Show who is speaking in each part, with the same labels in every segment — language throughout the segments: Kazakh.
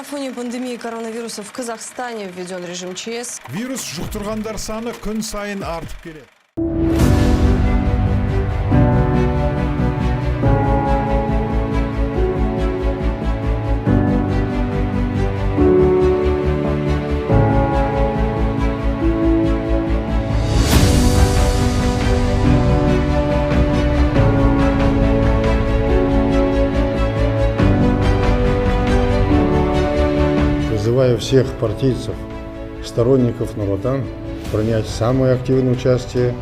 Speaker 1: На фоне пандемии коронавируса в Казахстане введен режим ЧС.
Speaker 2: Вирус жұқтырғандар саны күн сайын артып келеді.
Speaker 3: Призываю всех партийцев, сторонников Нур-Отан принять самое активное участие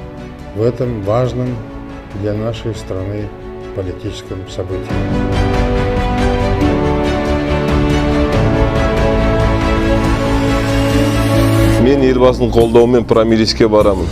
Speaker 3: в этом важном для нашей страны политическом событии.
Speaker 4: Мен елбасының қолдауымен промириске барамын.